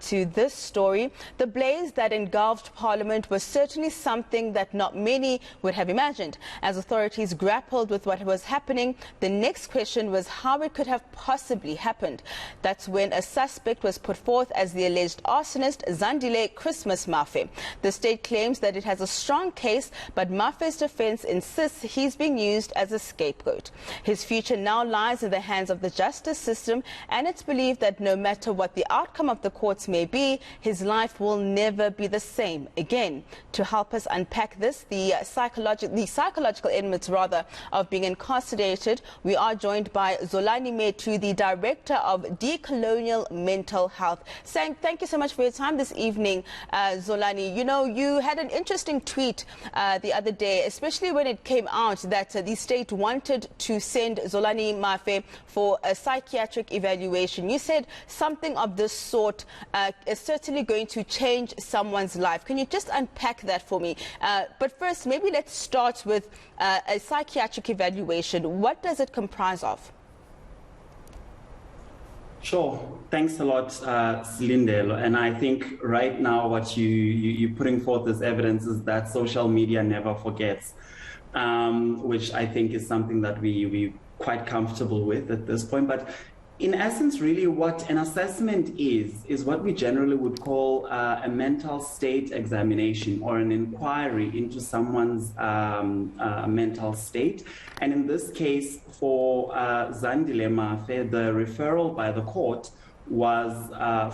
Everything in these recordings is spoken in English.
To this story, the blaze that engulfed Parliament was certainly something that not many would have imagined. As authorities grappled with what was happening, the next question was how it could have possibly happened. That's when a suspect was put forth as the alleged arsonist, Zandile Christmas Mafe. The state claims that it has a strong case, but Mafe's defense insists he's being used as a scapegoat. His future now lies in the hands of the justice system, and it's believed that no matter what the outcome of the court may be, his life will never be the same again. To help us unpack this, the psychological elements of being incarcerated, we are joined by Zolani Metu, the director of Decolonial Mental Health. Thank you so much for your time this evening, Zolani. You know, you had an interesting tweet the other day, especially when it came out that the state wanted to send Zolani Mafe for a psychiatric evaluation. You said something of this sort is certainly going to change someone's life. Can you just unpack that for me? But first, maybe let's start with a psychiatric evaluation. What does it comprise of? Sure. Thanks a lot, Zandile. And I think right now what you're putting forth as evidence is that social media never forgets, which I think is something that we're quite comfortable with at this point. But in essence, really what an assessment is what we generally would call a mental state examination or an inquiry into someone's mental state. And in this case, for Zandile Mafe, the referral by the court was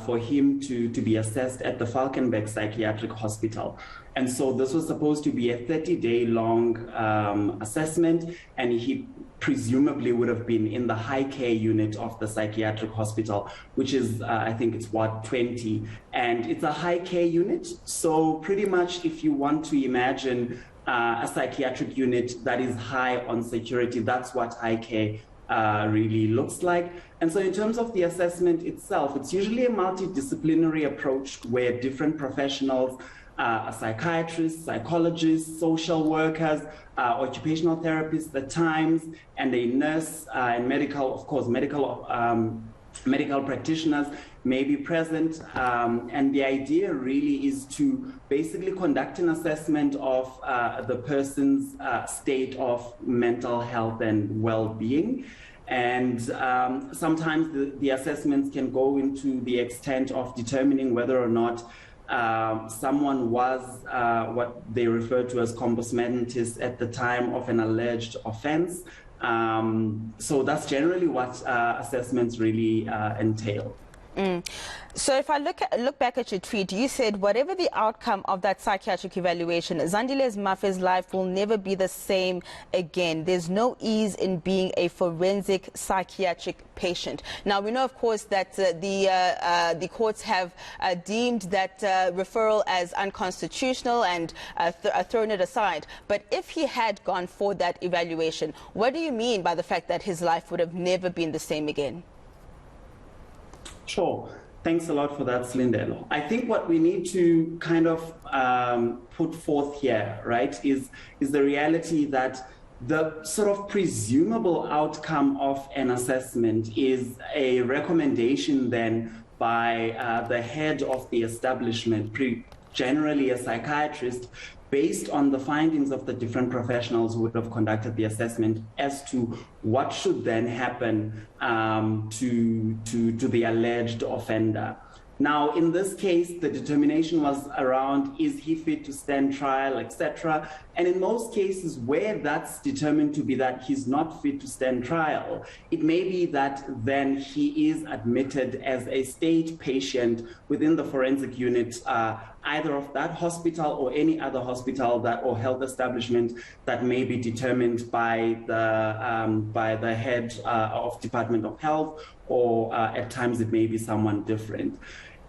for him to be assessed at the Falkenberg Psychiatric Hospital. And so this was supposed to be a 30-day long assessment, and he presumably would have been in the high care unit of the psychiatric hospital, which is, I think it's Ward 20. And it's a high care unit. So pretty much if you want to imagine a psychiatric unit that is high on security, that's what high care really looks like. And so in terms of the assessment itself, it's usually a multidisciplinary approach where different professionals, psychiatrists, psychologists, social workers, occupational therapists at times, and a nurse and medical practitioners may be present. And the idea really is to basically conduct an assessment of the person's state of mental health and well-being. And sometimes the assessments can go into the extent of determining whether or not someone was what they refer to as compos mentis at the time of an alleged offense. So that's generally what assessments really entail. So if I look back at your tweet, you said whatever the outcome of that psychiatric evaluation, Zandile Mafe's life will never be the same again. There's no ease in being a forensic psychiatric patient. Now, we know, of course, that the courts have deemed that referral as unconstitutional and thrown it aside. But if he had gone for that evaluation, what do you mean by the fact that his life would have never been the same again? Sure. Thanks a lot for that, Zandile. I think what we need to kind of put forth here, right, is the reality that the sort of presumable outcome of an assessment is a recommendation then by the head of the establishment, generally a psychiatrist, based on the findings of the different professionals who would have conducted the assessment as to what should then happen to the alleged offender. Now, in this case, the determination was around, is he fit to stand trial, etc. And in most cases where that's determined to be that he's not fit to stand trial, it may be that then he is admitted as a state patient within the forensic unit, either of that hospital or any other hospital or health establishment that may be determined by the head of Department of Health, or at times it may be someone different.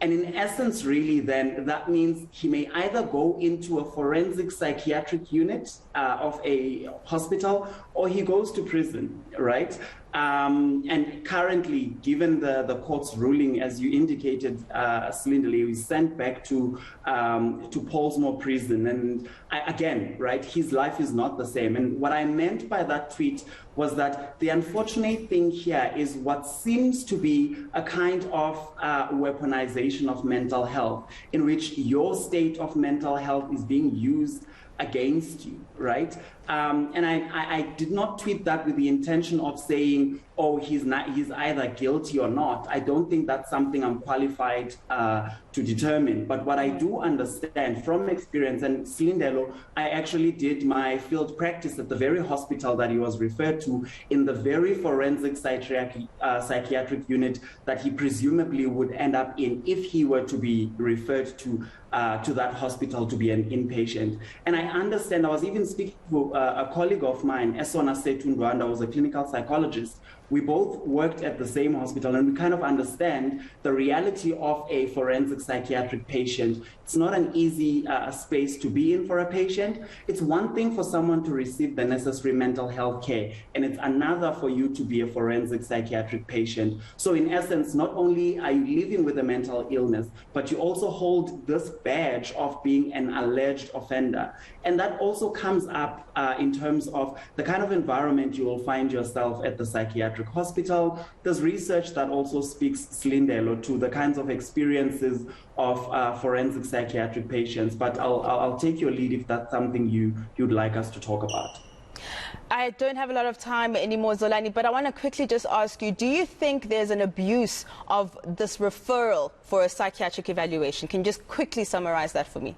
And in essence, really, then that means he may either go into a forensic psychiatric unit of a hospital, or he goes to prison, right? And currently, given the court's ruling, as you indicated, Zandile, was sent back to Pollsmoor prison. And again, right, his life is not the same. And what I meant by that tweet was that the unfortunate thing here is what seems to be a kind of weaponization of mental health, in which your state of mental health is being used against you, right? And I did not tweet that with the intention of saying, oh, he's either guilty or not. I don't think that's something I'm qualified to determine. But what I do understand from experience, and Zandile, I actually did my field practice at the very hospital that he was referred to, in the very forensic psychiatric unit that he presumably would end up in if he were to be referred to that hospital to be an inpatient. And I understand, I was even speaking to a colleague of mine, Esona Setundwanda, who was a clinical psychologist. We both worked at the same hospital, and we kind of understand the reality of a forensic psychiatric patient. It's not an easy space to be in for a patient. It's one thing for someone to receive the necessary mental health care, and it's another for you to be a forensic psychiatric patient. So in essence, not only are you living with a mental illness, but you also hold this badge of being an alleged offender. And that also comes up in terms of the kind of environment you will find yourself at the psychiatric hospital. There's research that also speaks, Zandile, to the kinds of experiences of forensic psychiatric patients. But I'll take your lead if that's something you'd like us to talk about. I don't have a lot of time anymore, Zolani, but I want to quickly just ask you, do you think there's an abuse of this referral for a psychiatric evaluation? Can you just quickly summarize that for me?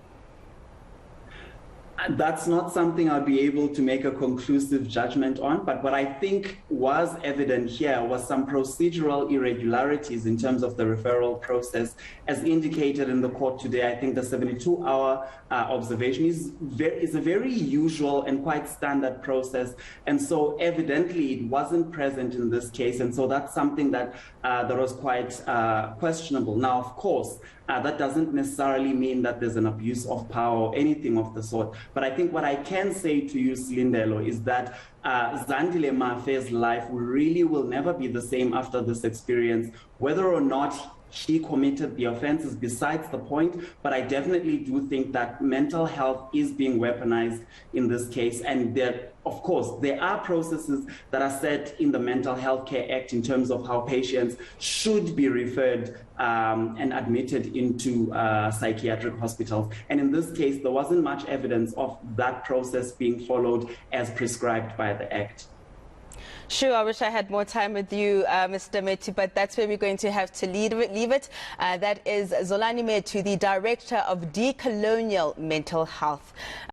That's not something I'll be able to make a conclusive judgment on, but what I think was evident here was some procedural irregularities in terms of the referral process. As indicated in the court today, I think the 72-hour observation is a very usual and quite standard process, and so evidently it wasn't present in this case, and so that's something that was quite questionable. Now, of course, that doesn't necessarily mean that there's an abuse of power or anything of the sort. But I think what I can say to you, Zandile, is that Zandile Mafe's life really will never be the same after this experience, whether or not he committed the offense is besides the point, but I definitely do think that mental health is being weaponized in this case. And there, of course, there are processes that are set in the Mental Health Care Act in terms of how patients should be referred and admitted into psychiatric hospitals. And in this case, there wasn't much evidence of that process being followed as prescribed by the Act. Sure, I wish I had more time with you, Mr. Metu, but that's where we're going to have to leave it. That is Zolani Metu, the Director of Decolonial Mental Health.